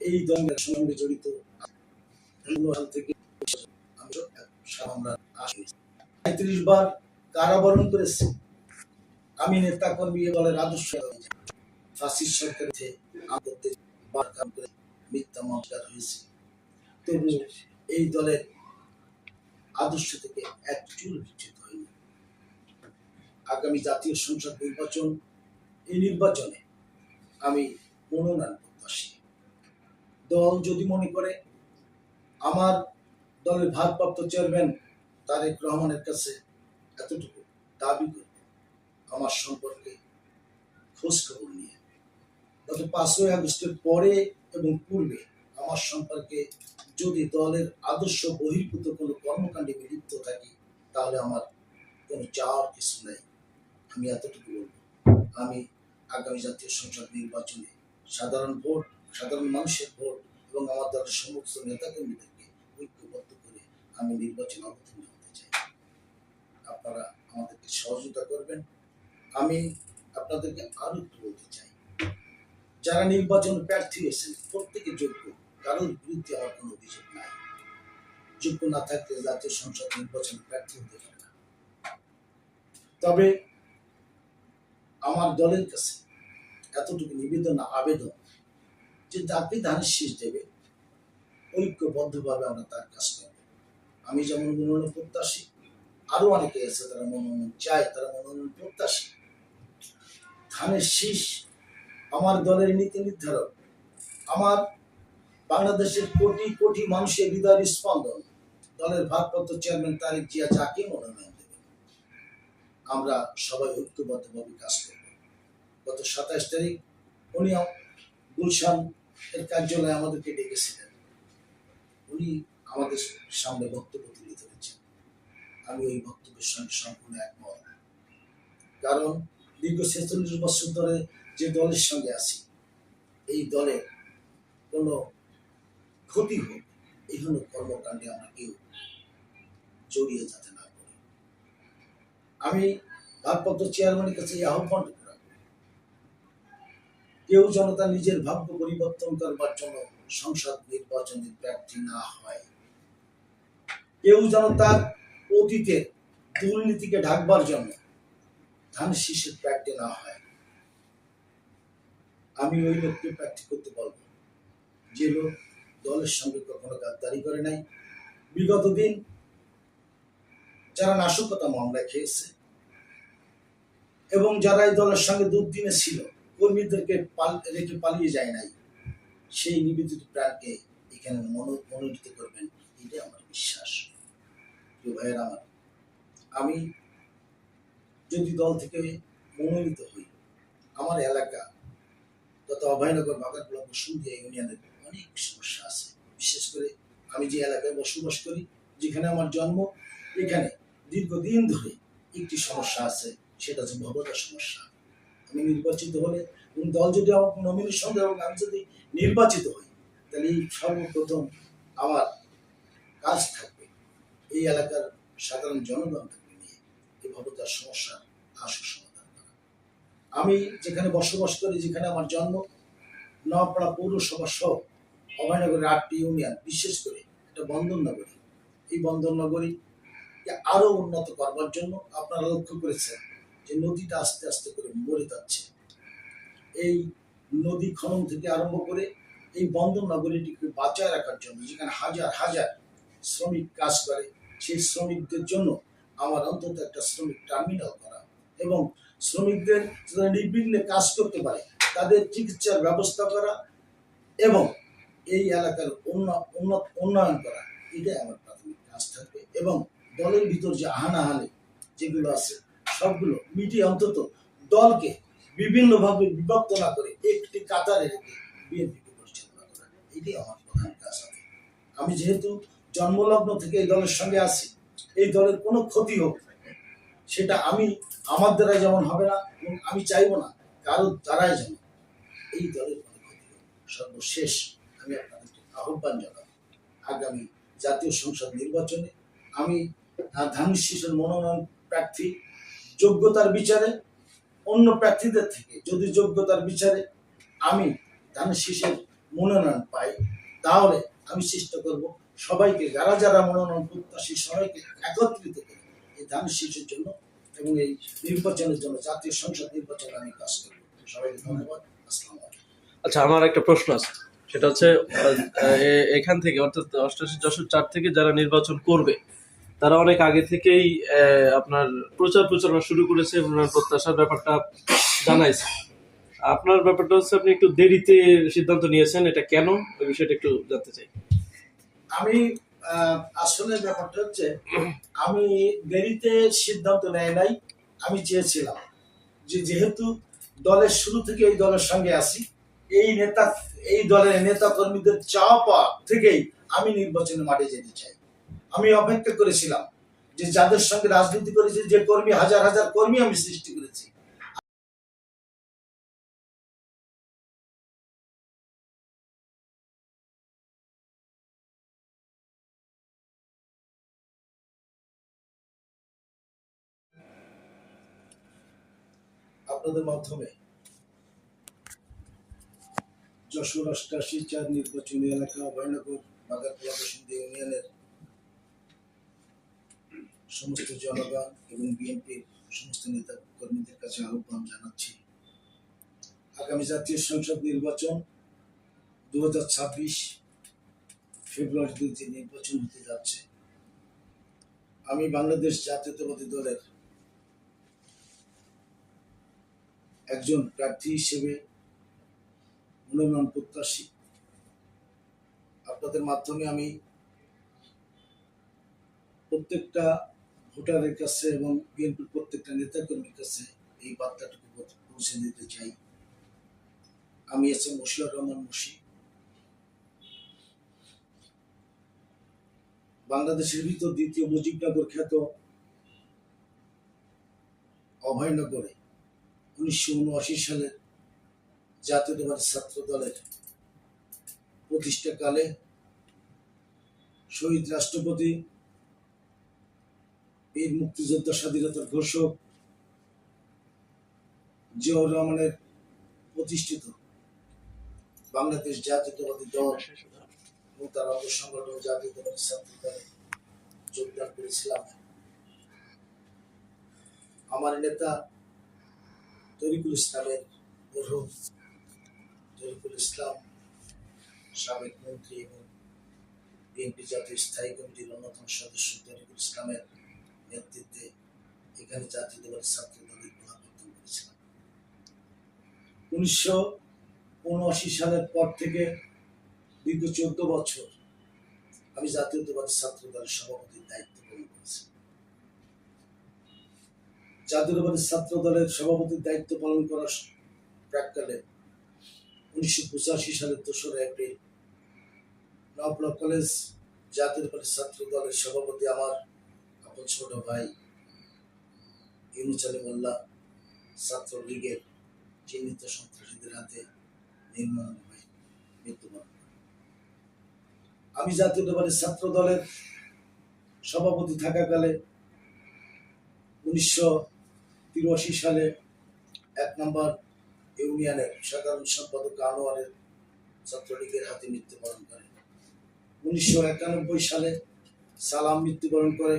এই দলের সঙ্গে জড়িত থেকে আমরা ৩৫ বার কারাবরণ করেছি। আমি নেতা কর্মী দলের আদর্শ ফাঁসির সরকারে মিথ্যা মামলার হয়েছে, তবু এই দলের আদর্শ থেকে এক চুল বিচ্যুত হয়নি। আগামী জাতীয় সংসদ নির্বাচন, এই নির্বাচনে আমি মনোনয়ন প্রত্যাশী। দল যদি মনে করে আমার দলের ভারপ্রাপ্ত চেয়ারম্যান তারেক রহমানের কাছে এতটুকু দাবি করবে আমার সম্পর্কে খোঁজ খবর নিয়ে, গত 5ই আগস্টের পরে এবং পূর্বে আমার সম্পর্কে যদি দলের আদর্শ বহির্ভূত কোনো কর্মকাণ্ডে লিপ্ত থাকি, তাহলে আমার কোনো চাওয়ার কিছু নাই। আমি এতটুকু বলবো, আমি আগামী জাতীয় সংসদ নির্বাচনে সাধারণ ভোট, সাধারণ মানুষের ভোট এবং আমার দলের সমস্ত নেতাকর্মীদেরকে ঐক্যবদ্ধ করে আমি নির্বাচনে অবতীর্ণ হতে চাই। আপনারা আমাদেরকে সহযোগিতা করবেন। আমি আপনাদেরকে আরো একটু বলতে চাই, যারা নির্বাচন প্রার্থী হয়েছেন প্রত্যেকে যোগ্য, কারোর বিরুদ্ধে আমার কোনো অভিযোগ নাই। যোগ্য না থাকলে জাতীয় সংসদ নির্বাচনে প্রার্থী হতে পারে না। তবে আমার দলের কাছে এতটুকু নিবেদন, আবেদন, যে যাকে ধানের শীষ দেবে ঐক্যবদ্ধভাবে আমরা তার কাজ করব। আমি যেমন মনোনয়ন প্রত্যাশী, আরো অনেকে আছে তারা মনোনয়ন চায়, তারা মনোনয়ন প্রত্যাশী। ধানের শীষ আমার দলের নীতি নির্ধারক, আমার বাংলাদেশের কোটি কোটি মানুষের হৃদয়ের স্পন্দন। দলের ভারপ্রাপ্ত চেয়ারম্যান তারেক জিয়া যাকে মনোনয়ন দেবেন আমরা সবাই ঐক্যবদ্ধভাবে কাজ করব। গত 27 তারিখ উনি গুলশান এর কার্যালয়ে আমাদেরকে ডেকেছিলেন। উনি আমাদের সামনে বক্তব্য তুলে ধরেছেন। আমি ওই বক্তব্যের সঙ্গে সম্পূর্ণ একমত। কারণ দীর্ঘ 46 বছর ধরে যে দলের সঙ্গে আছি, এই দলের কোনো ক্ষতি হোক, এই হলো কর্মকাণ্ডে আমরা কেউ জড়িয়ে যেতে না পারি। আমি ভারপ্রাপ্ত চেয়ারম্যানের কাছে এই আহ্বান রাখব, কেউ যেন তার নিজের ভাগ্য পরিবর্তন করবার জন্য সংসদ নির্বাচনে প্রার্থী না হয়, কেউ যেন তার অতীতের দুর্নীতিকে ঢাকবার জন্য ধানের শীষের প্রার্থী না হয়। আমি ওই লোককে প্রার্থী করতে পারবো যে লোক দলের সঙ্গে কখনো গাদ্দারি করে নাই, বিগত দিন যারা নাশকতা মামলায় খেয়েছে এবং যারা এই দলের সঙ্গে দুর্দিনে ছিল, কর্মীদেরকে রেখে পালিয়ে যায় নাই, সেই নিবেদিত প্রাণকে এখানে মনোনীত করবেন, এটাই আমার বিশ্বাস। প্রিয় ভাইয়ের আমার, আমি যদি দল থেকে মনোনীত হই, আমার এলাকা তথা অভয়নগর, বাগারপাড়া, বসুন্ধিয়া ইউনিয়নের অনেক সমস্যা আছে। বিশেষ করে আমি যে এলাকায় বসবাস করি, যেখানে আমার জন্ম, এখানে দীর্ঘদিন ধরে একটি সমস্যা আছে, সেটা হচ্ছে ভবতার সমস্যা। আমি নির্বাচিত হলে দল যদি আমাকে নমিনেশন দেয় এবং আমি যদি নির্বাচিত হই, তাহলে এই সর্বপ্রথম আমার কাজ থাকবে এই এলাকার সাধারণ জনগণকে নিয়ে এই ভবতার সমস্যার আশু সমাধান করা। আমি যেখানে বসবাস করি, যেখানে আমার জন্ম, নওয়াপাড়া পৌরসভা সহ অভয়নগরের 8টি ইউনিয়ন, বিশেষ করে এটা বন্দর নগরী, এই বন্দর নগরীকে আরো উন্নত করবার জন্য আপনারা লক্ষ্য করেছেন যে নদীটা আস্তে আস্তে করে মরে যাচ্ছে। এই নদী খনন থেকে আরম্ভ করে এই বন্দর নগরীটিকে বাঁচায় রাখার জন্য, যেখানে হাজার হাজার শ্রমিক কাজ করে, সেই শ্রমিকদের জন্য আমার অন্তত একটা শ্রমিক টার্মিনাল করা এবং শ্রমিকদের যারা নির্বিঘ্নে কাজ করতে পারে তাদের চিকিৎসার ব্যবস্থা করা এবং এই এলাকার উন্নয়ন করা, এটাই আমার প্রাথমিক কাজ থাকবে। এবং দলের ভিতর যে হানাহানি যেগুলো আছে সবগুলো মিটিয়ে অন্তত দলকে বিভিন্নভাবে বিভক্ত না করে একটি কাতারে রেখে বিএনপিকে পরিচালনা করা, এটাই আমার প্রধান কাজ হবে। আমি যেহেতু জন্মলগ্ন থেকে এই দলের সঙ্গে আছি, এই দলের কোনো ক্ষতি হোক সেটা আমার দ্বারা যেমন হবে না এবং আমি চাইবো না কারোর দ্বারাই যেন এই দলের কোনো ক্ষতি হোক। সর্বশেষ আমি আপনাদেরকে আহ্বান জানাবো, আগামী জাতীয় সংসদ নির্বাচনে আমি ধানের শীষের মনোনয়ন প্রার্থী, যোগ্যতার বিচারে অন্য প্রার্থীদের থেকে যদি যোগ্যতার বিচারে আমি ধানের শীষের মনোনয়ন পাই, তাহলে আমি চেষ্টা করব সবাইকে, যারা যারা মনোনয়ন প্রত্যাশী সবাইকে একত্রিত করে এই ধানের শীষের জন্য এবং এই নির্বাচনের জন্য, জাতীয় সংসদ নির্বাচনে আমি কাজ করব। সবাইকে ধন্যবাদ। আসসালামু আলাইকুম। আচ্ছা, আমার একটা প্রশ্ন আছে, সেটা হচ্ছে এখান থেকে অর্থাৎ 88-4 থেকে যারা নির্বাচন করবে তারা অনেক আগে থেকেই আপনার প্রচারণা শুরু করেছে, ওনার প্রত্যাশার ব্যাপারটা জানাইছে। আপনার ব্যাপারটা হচ্ছে আপনি একটু দেরিতে সিদ্ধান্ত নিয়েছেন, এটা কেন, ওই বিষয়টা একটু জানতে চাই। আমি আসলে ব্যাপারটা হচ্ছে, আমি দেরিতে সিদ্ধান্ত নেয় নাই। আমি চেয়েছিলাম যে যেহেতু দলের শুরু থেকে এই দলের সঙ্গে আছি, এই দলের নেতা কর্মীদের চাপা থেকেই আমি নির্বাচনের মাঠে যেতে চাই। আমি অপেক্ষা করেছিলাম যে যাদের সঙ্গে রাজনীতি করেছি, যে কর্মী, হাজার হাজার কর্মী আমি সৃষ্টি করেছি, আপনাদের মাধ্যমে যশোর 88-4 নির্বাচনী এলাকা, অভয়নগর, বাগারপাড়া, বসুন্ধী ইউনিয়নের সমস্ত জনগণ এবং বিএনপির সমস্ত নেতা কর্মীদের কাছে আহ্বান জানাচ্ছি, আগামী জাতীয় সংসদ নির্বাচন 2026 ফেব্রুয়ারিতে যে নির্বাচন হতে যাচ্ছে, আমি বাংলাদেশ জাতীয়তাবাদী দলের একজন প্রার্থী হিসেবে মনোনয়ন প্রত্যাশী। আপনাদের মাধ্যমে আমি প্রত্যেকটা ভোটারের কাছে এবং বিএনপির প্রত্যেকটা নেতাকর্মীর কাছে এই বার্তাটুকু পৌঁছে দিতে চাই। আমি আছি মশিউর রহমান মুশি, বাংলাদেশের ভিতর দ্বিতীয় মুজিবনগর খ্যাত অভয়নগরে 1979 সালে জাতীয়তাবাদী ছাত্র দলের প্রতিষ্ঠাকালে শহীদ রাষ্ট্রপতি, বীর মুক্তিযোদ্ধা, স্বাধীনতার ঘোষক জিয়াউর রহমানের প্রতিষ্ঠিত বাংলাদেশ জাতীয়তাবাদী দল এবং তার অঙ্গ সংগঠন জাতীয়তাবাদী ছাত্র দলে যোগদান করেছিলাম। আমার নেতা তরিকুল ইসলামের মরহুম তরিকুল ইসলাম, সাবেক মন্ত্রী এবং বিএনপি জাতীয় স্থায়ী কমিটির অন্যতম সদস্য তরিকুল ইসলামের নেতৃত্বে এখানে জাতীয়তাবাদী ছাত্র দলের পুনরাবর্তন করেছিলাম। 1979 সালের পর থেকে দীর্ঘ 14 বছর আমি জাতীয়তাবাদী ছাত্র দলের সভাপতির দায়িত্ব পালন করেছি। জাতীয়তাবাদী ছাত্র দলের সভাপতির দায়িত্ব পালন করার প্রাককালে 1985 সালের 2রা এপ্রিল নওপলা কলেজ জাতীয়তাবাদী ছাত্র দলের সভাপতি আমার আপন ছোট ভাই ইউনুস আলী মোল্লা ছাত্রলীগের চিহ্নিত সন্ত্রাসীদের হাতে নির্মমভাবে মৃত্যুবরণ করেন। আমি জাতীয়তাবাদী ছাত্র দলের সভাপতি থাকাকালে 1983 সালে 1 নম্বর ইউনিয়নের সাধারণ সম্পাদক আনোয়ারের ছাত্রলীগের হাতে মৃত্যুবরণ করেন। 1991 সালে সালাম মৃত্যুবরণ করে।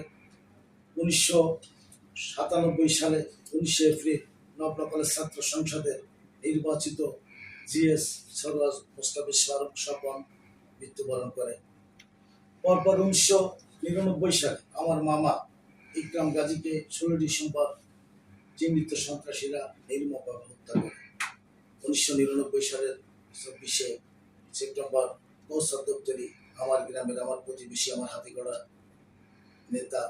1997 সালে 19 এপ্রিল নওপলা কলেজ ছাত্র সংসদের নির্বাচিত জিএস সরওয়াজ মোস্তাফি ফারুক স্বপন মৃত্যুবরণ করে। পরপর 1999 সালে আমার মামা ইকরাম গাজীকে 16 ডিসেম্বর চিহ্নিত সন্ত্রাসীরা নির্মমভাবে হত্যা করে। 1999 সালের 24 সেপ্টেম্বর কৌসার দপ্তরি, আমার গ্রামের, আমার প্রতিবেশী, আমার হাতে গড়া নেতা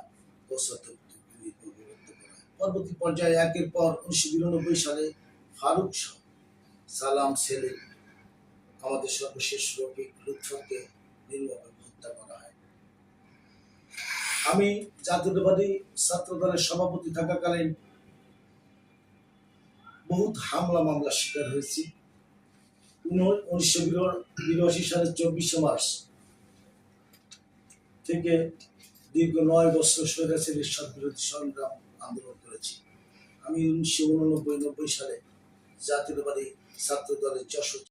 কৌসার দপ্তরি হত্যা করা হয়। পরবর্তী পর্যায়ে একের পর 1992 সালে ফারুক সহ সালাম, সেলিম, আমাদের সর্বশেষ রফিক, লুৎফরকে নির্মমভাবে হত্যা করা হয়। আমি জাতীয়তাবাদী ছাত্র দলের সভাপতি থাকাকালীন বহুত হামলা মামলার শিকার হয়েছি। 1982 সালের 24 মার্চ থেকে দীর্ঘ 9 বছর স্বৈরাচারী এরশাদ বিরোধী সংগ্রাম আন্দোলন করেছি। আমি 1989-90 সালে জাতীয়তাবাদী ছাত্র দলের যশোর